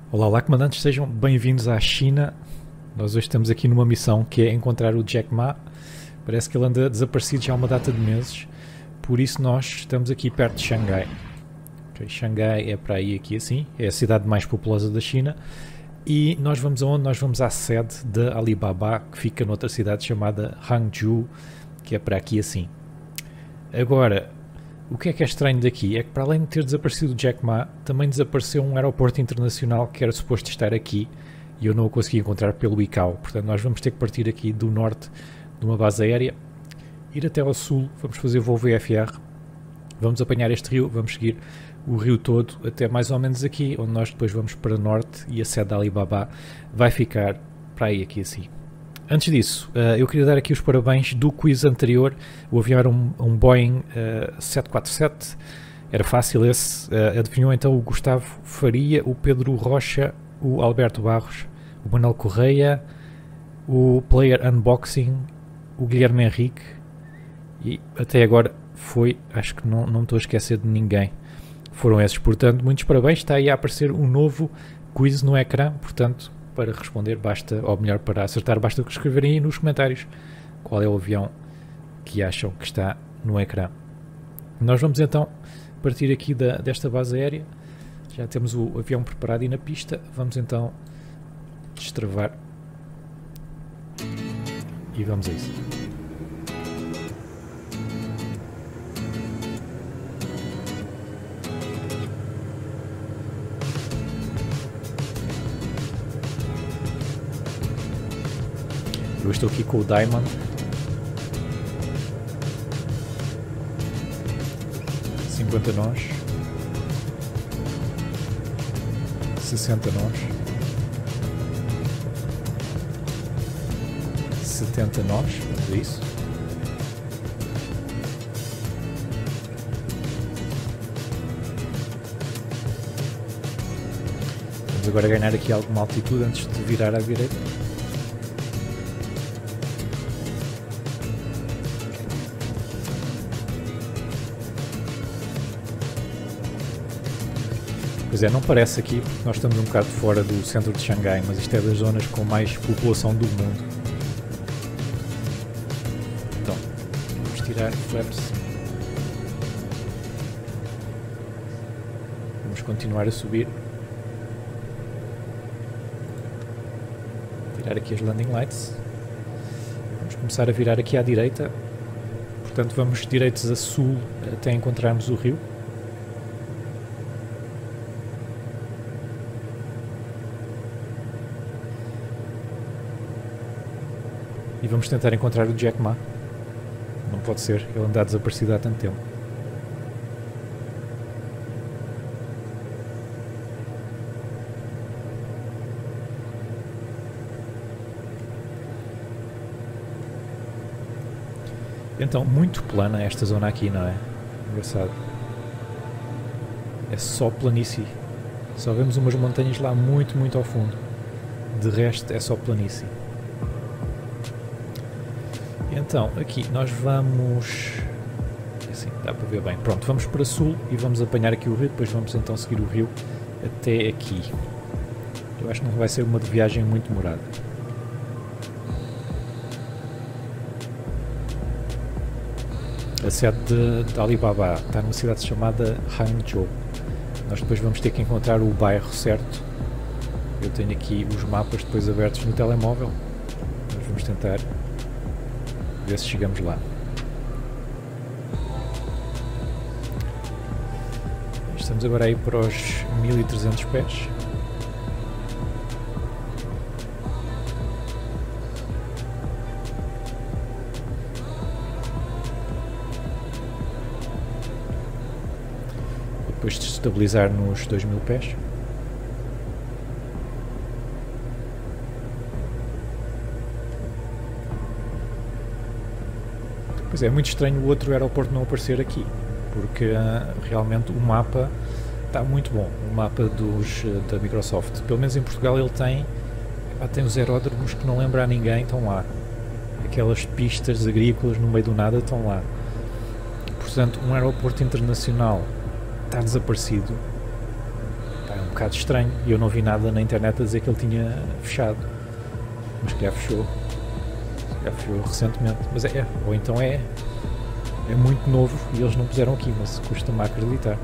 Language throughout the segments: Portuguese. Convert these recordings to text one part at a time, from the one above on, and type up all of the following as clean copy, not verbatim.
Olá, olá, comandantes, sejam bem-vindos à China. Nós hoje estamos aqui numa missão que é encontrar o Jack Ma. Parece que ele anda desaparecido já há uma data de meses, por isso nós estamos aqui perto de Xangai. Okay, Xangai é para aí aqui assim, é a cidade mais populosa da China. E nós vamos aonde? Nós vamos à sede da Alibaba, que fica noutra cidade chamada Hangzhou, que é para aqui assim. Agora, o que é estranho daqui é que, para além de ter desaparecido o Jack Ma, também desapareceu um aeroporto internacional que era suposto estar aqui e eu não o consegui encontrar pelo ICAO. Portanto, nós vamos ter que partir aqui do norte de uma base aérea, ir até ao sul, vamos fazer voo VFR, vamos apanhar este rio, vamos seguir o rio todo até mais ou menos aqui, onde nós depois vamos para norte e a sede da Alibaba vai ficar para aí aqui assim. Antes disso, eu queria dar aqui os parabéns do quiz anterior. O avião era um Boeing 747, era fácil esse. Adivinhou então o Gustavo Faria, o Pedro Rocha, o Alberto Barros, o Manuel Correia, o Player Unboxing, o Guilherme Henrique e até agora foi, acho que não me estou a esquecer de ninguém. Foram esses, portanto, muitos parabéns. Está aí a aparecer um novo quiz no ecrã, portanto, para responder basta, ou melhor, para acertar basta escreverem aí nos comentários qual é o avião que acham que está no ecrã. Nós vamos então partir aqui desta base aérea, já temos o avião preparado e na pista, vamos então destravar e vamos a isso. Eu estou aqui com o Diamond. $50 nós. 60 nós. 70 nós. Vamos a isso. Vamos agora ganhar aqui alguma altitude antes de virar à direita. Pois é, não parece aqui porque nós estamos um bocado fora do centro de Xangai, mas isto é das zonas com mais população do mundo. Então, vamos tirar flaps. Vamos continuar a subir. Tirar aqui as landing lights. Vamos começar a virar aqui à direita. Portanto, vamos direitos a sul até encontrarmos o rio. E vamos tentar encontrar o Jack Ma. Não pode ser, ele anda desaparecido há tanto tempo. Então, muito plana esta zona aqui, não é? Engraçado. É só planície. Só vemos umas montanhas lá muito, muito ao fundo. De resto é só planície. Então, aqui nós vamos, assim, dá para ver bem, pronto, vamos para sul e vamos apanhar aqui o rio, depois vamos então seguir o rio até aqui. Eu acho que não vai ser uma viagem muito demorada. A sede de Alibaba está numa cidade chamada Hangzhou. Nós depois vamos ter que encontrar o bairro certo. Eu tenho aqui os mapas depois abertos no telemóvel. Nós vamos tentar ver se chegamos lá. Estamos agora aí para os 1300 pés. Depois de estabilizar nos 2000 pés. Pois é, muito estranho o outro aeroporto não aparecer aqui, porque realmente o mapa está muito bom, o mapa da Microsoft. Pelo menos em Portugal ele tem os aeródromos que não lembra a ninguém, estão lá. Aquelas pistas agrícolas no meio do nada estão lá. Portanto, um aeroporto internacional está desaparecido. É um bocado estranho e eu não vi nada na internet a dizer que ele tinha fechado, mas que já fechou recentemente, mas ou então é muito novo e eles não puseram aqui, mas custa-me a acreditar,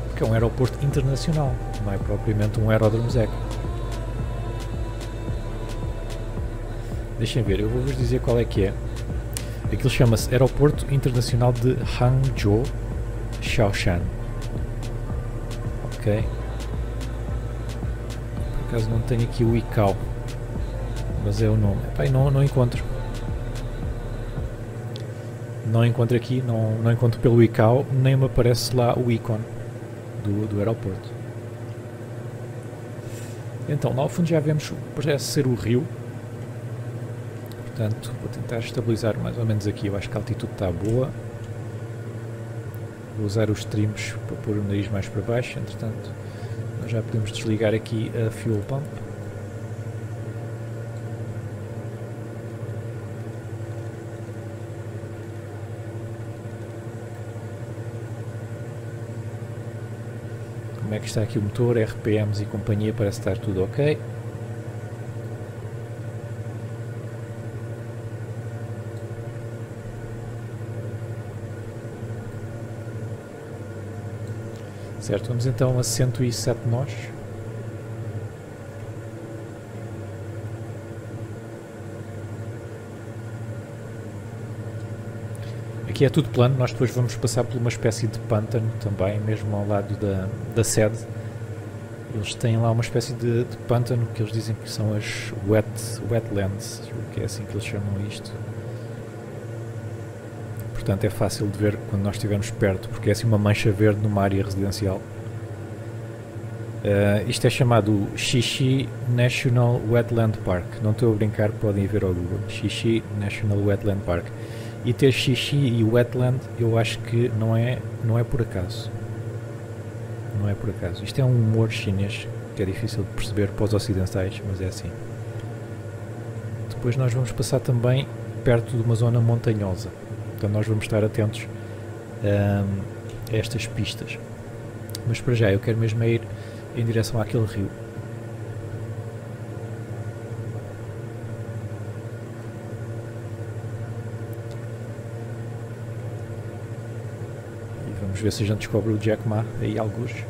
porque é um aeroporto internacional, não é propriamente um aeródromo Zeca. Deixem ver, eu vou-vos dizer qual é que é. Aquilo chama-se Aeroporto Internacional de Hangzhou Shaoshan. Ok. Por acaso não tenho aqui o ICAO, mas é o nome. Epá, não encontro. Não encontro aqui, não encontro pelo ICAO, nem me aparece lá o ícone do aeroporto. Então, lá ao fundo já vemos, parece ser o rio. Portanto, vou tentar estabilizar mais ou menos aqui. Eu acho que a altitude está boa. Vou usar os trims para pôr o nariz mais para baixo. Entretanto, nós já podemos desligar aqui a fuel pump. Como é que está aqui o motor, RPMs e companhia? Parece estar tudo ok. Certo, vamos então a 107 nós. Aqui é tudo plano, nós depois vamos passar por uma espécie de pântano também, mesmo ao lado da sede. Eles têm lá uma espécie de pântano que eles dizem que são as wetlands, que é assim que eles chamam isto. Portanto é fácil de ver quando nós estivermos perto, porque é assim uma mancha verde numa área residencial. Isto é chamado Xixi National Wetland Park. Não estou a brincar, podem ir ver ao Google. Xixi National Wetland Park. E ter xixi e wetland, eu acho que não é por acaso. Não é por acaso. Isto é um humor chinês que é difícil de perceber para os ocidentais, mas é assim. Depois nós vamos passar também perto de uma zona montanhosa. Então nós vamos estar atentos a estas pistas. Mas para já eu quero mesmo ir em direção àquele rio. E vamos ver se a gente descobre o Jack Ma aí alguns.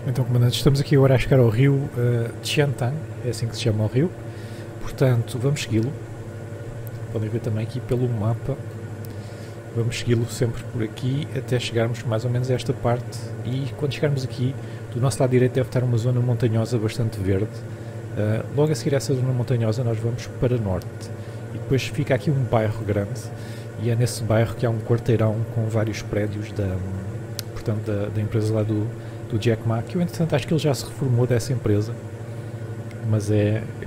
Então, comandantes, estamos aqui agora a chegar ao rio Qiantang, é assim que se chama o rio, portanto vamos segui-lo. Podem ver também aqui pelo mapa, vamos segui-lo sempre por aqui até chegarmos mais ou menos a esta parte, e quando chegarmos aqui, do nosso lado direito deve estar uma zona montanhosa bastante verde. Logo a seguir a essa zona montanhosa nós vamos para norte, e depois fica aqui um bairro grande, e é nesse bairro que há um quarteirão com vários prédios da empresa lá do Jack Ma, que eu entretanto acho que ele já se reformou dessa empresa, mas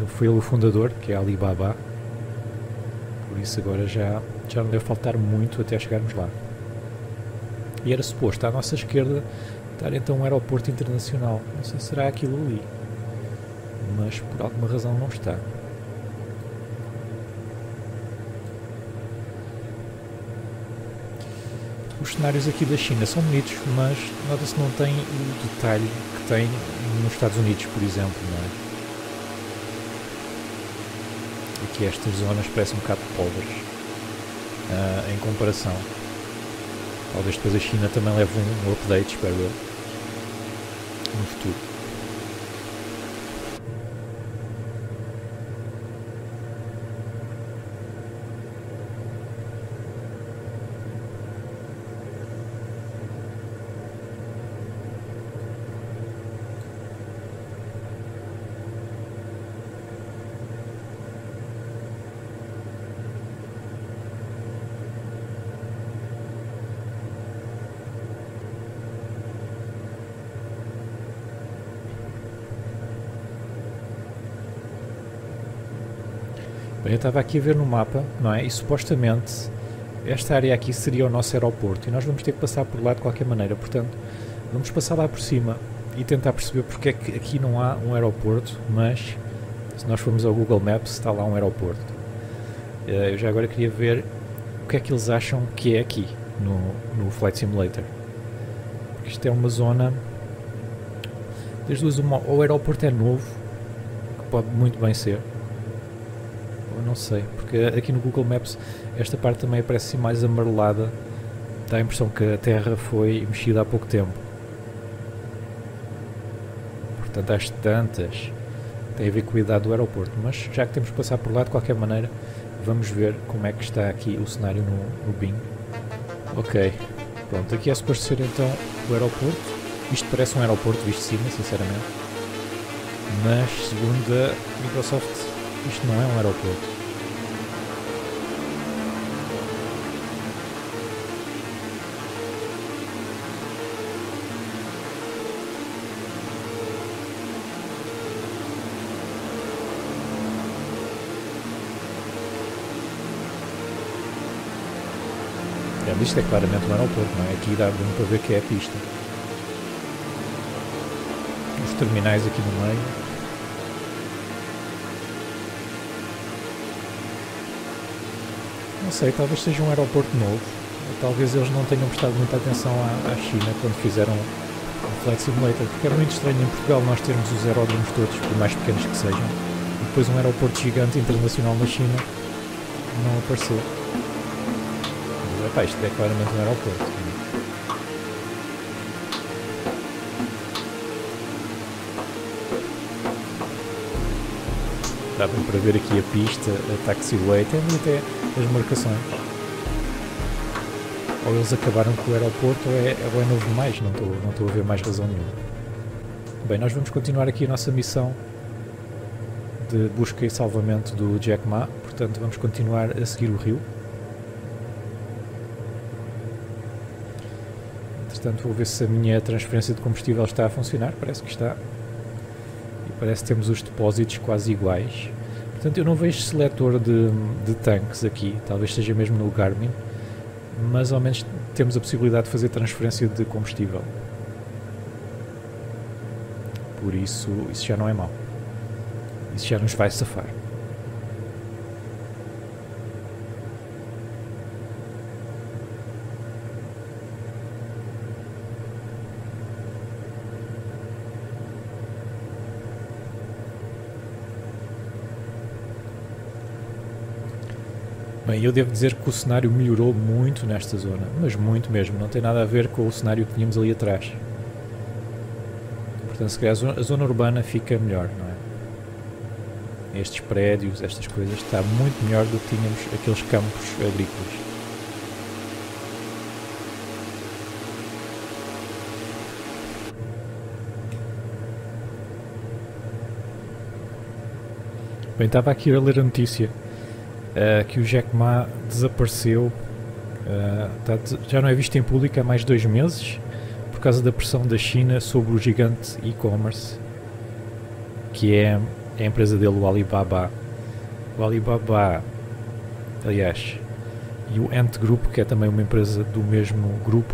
foi ele o fundador, que é a Alibaba. por isso agora já não deve faltar muito até chegarmos lá. E era suposto à nossa esquerda estar então um aeroporto internacional. Não sei se será aquilo ali, mas por alguma razão não está. Os cenários aqui da China são bonitos, mas nota-se que não tem o detalhe que tem nos Estados Unidos, por exemplo, não é? Aqui estas zonas parecem um bocado pobres em comparação. Talvez depois a China também leve um update, espero eu, no futuro. Bem, eu estava aqui a ver no mapa, não é? E supostamente esta área aqui seria o nosso aeroporto e nós vamos ter que passar por lá de qualquer maneira, portanto vamos passar lá por cima e tentar perceber porque é que aqui não há um aeroporto, mas se nós formos ao Google Maps está lá um aeroporto. Eu já agora queria ver o que é que eles acham que é aqui no Flight Simulator, porque isto é uma zona, das duas uma, ou o aeroporto é novo, que pode muito bem ser, não sei, porque aqui no Google Maps esta parte também aparece assim mais amarelada, dá a impressão que a terra foi mexida há pouco tempo. Portanto, às tantas tem a ver com a idade do aeroporto, mas já que temos que passar por lá de qualquer maneira, vamos ver como é que está aqui o cenário no Bing. Ok, pronto, aqui é suposto ser então o aeroporto. Isto parece um aeroporto visto de cima, sinceramente, mas segundo a Microsoft isto não é um aeroporto. Isto é claramente um aeroporto, não é? Aqui dá bem para ver que é a pista. Os terminais aqui no meio. Não sei, talvez seja um aeroporto novo. Talvez eles não tenham prestado muita atenção à China quando fizeram o Flight Simulator, porque é muito estranho em Portugal nós termos os aeródromos todos, por mais pequenos que sejam, e depois um aeroporto gigante internacional na China não apareceu. Epá, isto é claramente um aeroporto. Dá para ver aqui a pista, a taxiway, tem até as marcações. Ou eles acabaram com o aeroporto ou é novo demais, não estou a ver mais razão nenhuma. Bem, nós vamos continuar aqui a nossa missão de busca e salvamento do Jack Ma, portanto vamos continuar a seguir o rio. Portanto, vou ver se a minha transferência de combustível está a funcionar. Parece que está. E parece que temos os depósitos quase iguais. Portanto, eu não vejo seletor de tanques aqui. Talvez seja mesmo no Garmin. Mas ao menos temos a possibilidade de fazer transferência de combustível. Por isso já não é mau. Isso já nos vai safar. Bem, eu devo dizer que o cenário melhorou muito nesta zona, mas muito mesmo, não tem nada a ver com o cenário que tínhamos ali atrás. Portanto, se calhar a zona urbana fica melhor, não é? Estes prédios, estas coisas, está muito melhor do que tínhamos aqueles campos agrícolas. Bem, estava aqui a ler a notícia que o Jack Ma desapareceu, já não é visto em público há mais de 2 meses por causa da pressão da China sobre o gigante e-commerce que é a empresa dele, o Alibaba. O Alibaba aliás, e o Ant Group, que é também uma empresa do mesmo grupo,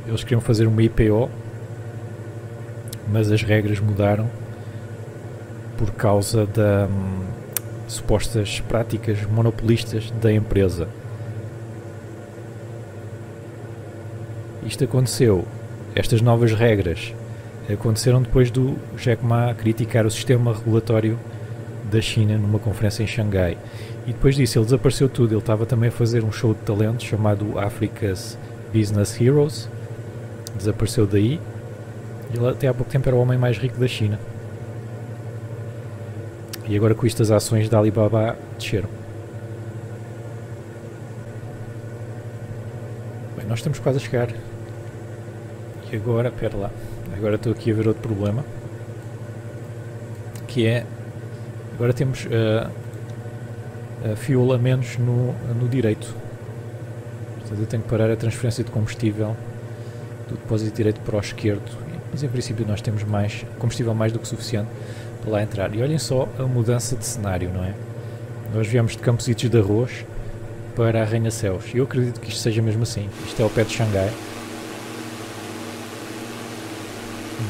eles queriam fazer uma IPO, mas as regras mudaram por causa das supostas práticas monopolistas da empresa. Isto aconteceu, estas novas regras aconteceram depois do Jack Ma criticar o sistema regulatório da China numa conferência em Xangai. E depois disso ele desapareceu tudo. Ele estava também a fazer um show de talentos chamado Africa's Business Heroes. Desapareceu daí. Ele até há pouco tempo era o homem mais rico da China. E agora com isto as ações da Alibaba desceram. Bem, nós estamos quase a chegar. E agora, espera lá. Agora estou aqui a ver outro problema. Que é... Agora temos fuel a menos no direito. Portanto, eu tenho que parar a transferência de combustível do depósito direito para o esquerdo. Mas em princípio nós temos mais combustível mais do que suficiente para lá entrar. E olhem só a mudança de cenário, não é? Nós viemos de Campositos de Arroz para Arranha-Céus. E eu acredito que isto seja mesmo assim. Isto é ao pé de Xangai.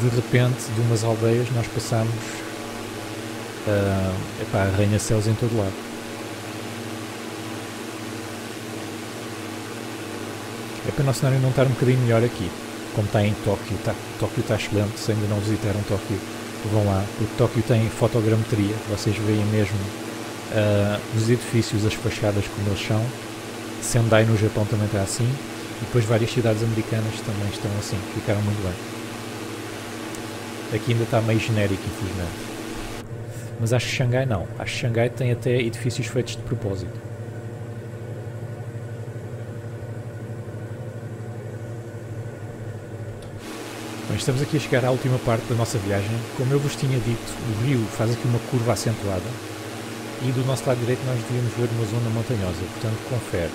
De repente, de umas aldeias, nós passamos Arranha-Céus em todo lado. É para o nosso cenário não estar um bocadinho melhor aqui, como está em Tóquio. Tóquio está excelente. Se ainda não visitaram Tóquio, vão lá, porque Tóquio tem fotogrametria. Vocês veem mesmo os edifícios, as fachadas como eles são. Sendai no Japão também está assim, e depois várias cidades americanas também estão assim, ficaram muito bem. Aqui ainda está meio genérico, infelizmente. Mas acho que Xangai não. Acho que Xangai tem até edifícios feitos de propósito. Bem, estamos aqui a chegar à última parte da nossa viagem. Como eu vos tinha dito, o rio faz aqui uma curva acentuada e do nosso lado direito nós devíamos ver uma zona montanhosa, portanto confere.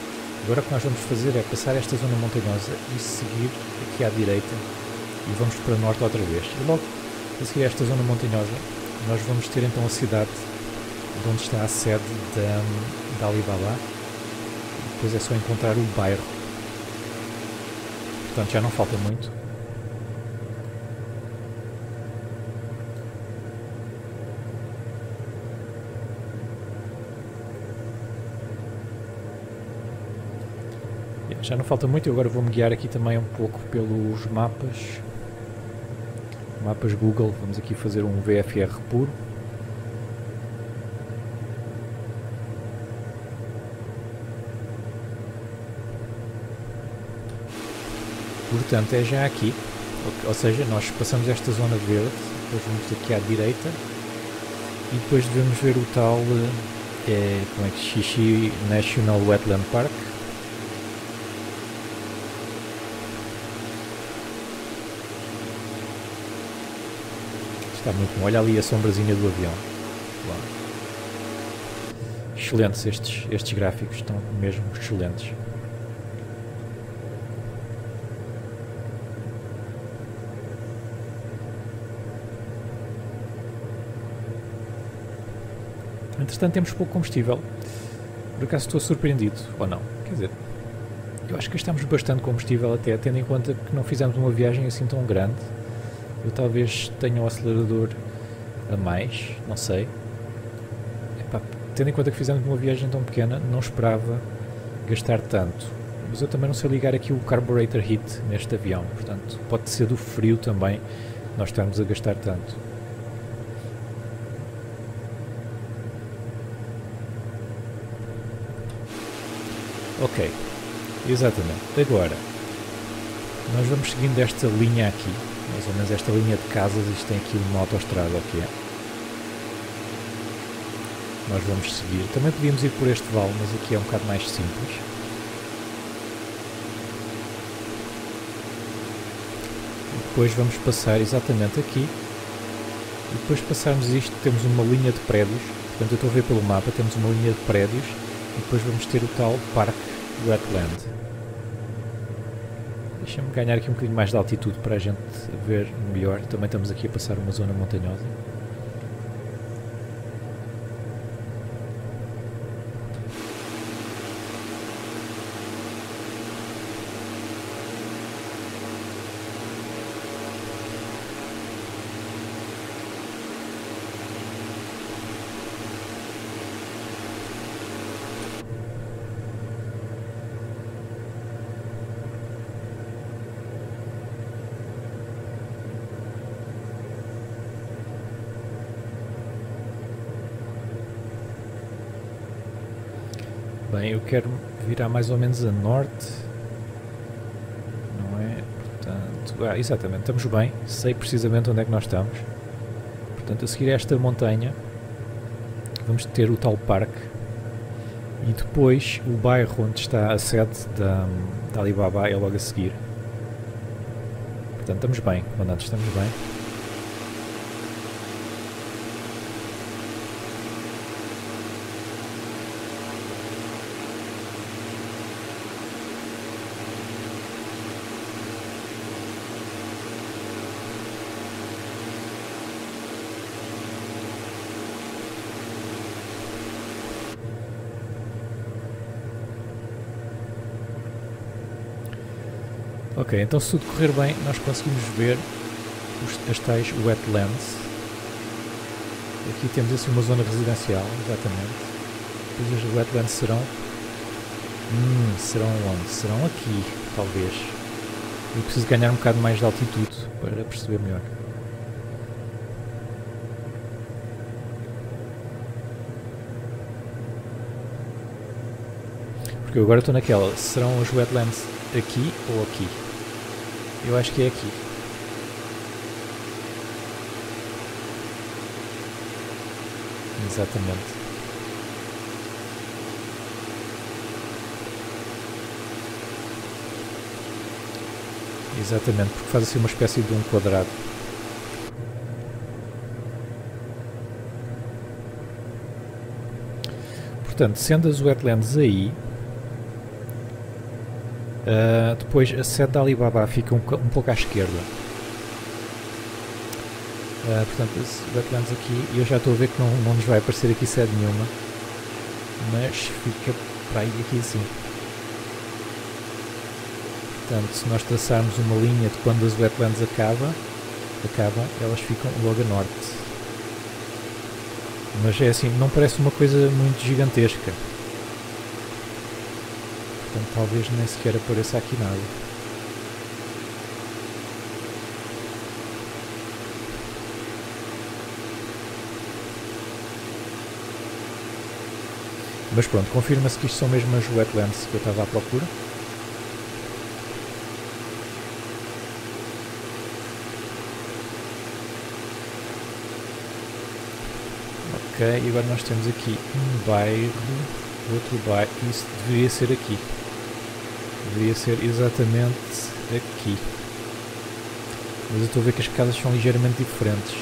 Agora o que nós vamos fazer é passar esta zona montanhosa e seguir aqui à direita e vamos para o norte outra vez. E logo a seguir a esta zona montanhosa nós vamos ter então a cidade de onde está a sede da Alibaba. Depois é só encontrar o bairro. Portanto já não falta muito. Já não falta muito, eu agora vou-me guiar aqui também um pouco pelos mapas Google. Vamos aqui fazer um VFR puro. Portanto, é já aqui, ou seja, nós passamos esta zona verde, depois vamos aqui à direita e depois devemos ver o tal Xixi National Wetland Park. Está muito bom. Olha ali a sombrazinha do avião. Uau. Excelentes estes gráficos, estão mesmo excelentes. Entretanto temos pouco combustível. Por acaso estou surpreendido, ou não? Quer dizer, eu acho que gastamos bastante combustível até, tendo em conta que não fizemos uma viagem assim tão grande. Eu talvez tenha o acelerador a mais, não sei. Epá, tendo em conta que fizemos uma viagem tão pequena, não esperava gastar tanto. Mas eu também não sei ligar aqui o carburetor heat neste avião, portanto pode ser do frio também nós estarmos a gastar tanto. Ok, exatamente. Agora, nós vamos seguindo esta linha aqui. Mais ou menos esta linha de casas, isto tem aqui uma autoestrada, ok? Nós vamos seguir. Também podíamos ir por este vale, mas aqui é um bocado mais simples. E depois vamos passar exatamente aqui. E depois de passarmos isto, temos uma linha de prédios. Portanto, eu estou a ver pelo mapa, temos uma linha de prédios. E depois vamos ter o tal Parque Wetland. Deixa-me ganhar aqui um bocadinho mais de altitude para a gente ver melhor. Também estamos aqui a passar uma zona montanhosa. Bem, eu quero virar mais ou menos a norte. Não é? Portanto, exatamente, estamos bem. Sei precisamente onde é que nós estamos. Portanto, a seguir a esta montanha vamos ter o tal parque. E depois o bairro onde está a sede da Alibaba é logo a seguir. Portanto, estamos bem, comandantes, estamos bem. Ok, então se tudo correr bem, nós conseguimos ver as tais wetlands. Aqui temos assim uma zona residencial, exatamente. Depois as wetlands serão... serão onde? Serão aqui, talvez. Eu preciso ganhar um bocado mais de altitude para perceber melhor. Porque eu agora estou naquela, serão as wetlands aqui ou aqui? Eu acho que é aqui. Exatamente. Exatamente, porque faz assim uma espécie de um quadrado. Portanto, sendo as wetlands aí, depois a sede da Alibaba fica um pouco à esquerda. Portanto, as wetlands aqui, eu já estou a ver que não nos vai aparecer aqui sede nenhuma, mas fica para aí aqui assim. Portanto, se nós traçarmos uma linha de quando as wetlands acabam, elas ficam logo a norte. Mas é assim, não parece uma coisa muito gigantesca. Portanto, talvez nem sequer apareça aqui nada. Mas pronto, confirma-se que isto são mesmo as wetlands que eu estava à procura. Ok, e agora nós temos aqui um bairro, outro bairro, isso deveria ser aqui. Deveria ser exatamente aqui. Mas eu estou a ver que as casas são ligeiramente diferentes.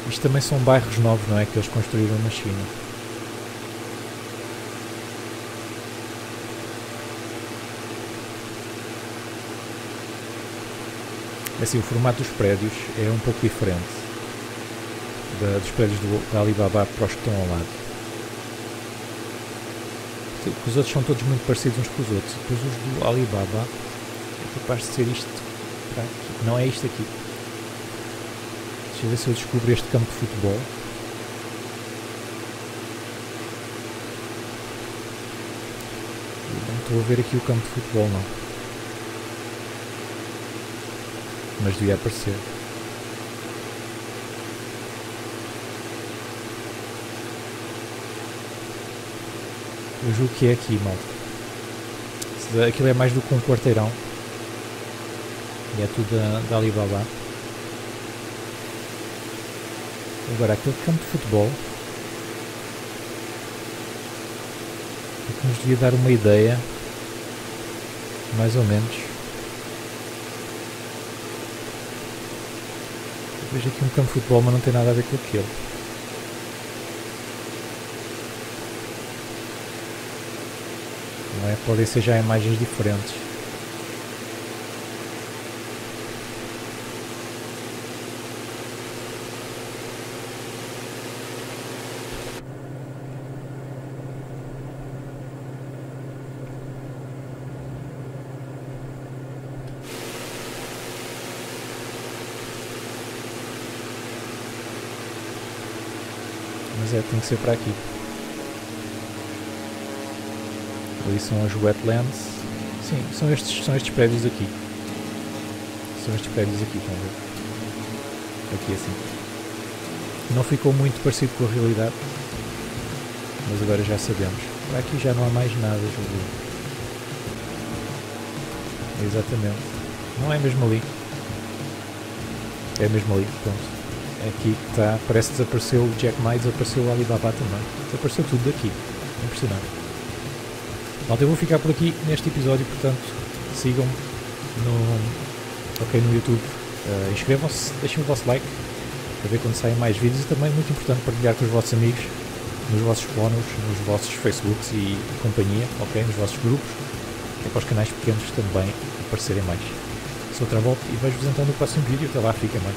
Isto também são bairros novos, não é? Que eles construíram na China. Assim, o formato dos prédios é um pouco diferente dos prédios da Alibaba para os que estão ao lado. Os outros são todos muito parecidos uns com os outros. Depois os do Alibaba é capaz de ser isto para aqui. Não é isto aqui. Deixa eu ver se eu descubro este campo de futebol. Eu não estou a ver aqui o campo de futebol, não. Mas devia aparecer. Eu julgo que é aqui, malta. Aquilo é mais do que um quarteirão. E é tudo da Alibaba. Agora, aquele campo de futebol é que nos devia dar uma ideia, mais ou menos. Eu vejo aqui um campo de futebol, mas não tem nada a ver com aquele. Não é? Podem ser já imagens diferentes. Mas tem que ser para aqui. Ali são as wetlands. Sim, são estes prédios aqui. São estes prédios aqui, estão a ver? Aqui assim. Não ficou muito parecido com a realidade, mas agora já sabemos. Para aqui já não há mais nada, Júlio. Exatamente. Não é mesmo ali. É mesmo ali, pronto. É aqui que está. Parece que desapareceu o Jack Ma e desapareceu o Alibaba também. Desapareceu tudo daqui. Impressionante. Malta, eu vou ficar por aqui neste episódio, portanto, sigam-me no YouTube. Inscrevam-se, deixem o vosso like para ver quando saem mais vídeos e também muito importante partilhar com os vossos amigos, nos vossos fóruns, nos vossos Facebooks e companhia, ok? Nos vossos grupos, que é para os canais pequenos também aparecerem mais. Sou o Travolta e vejo-vos então no próximo vídeo. Até lá, fiquem bem.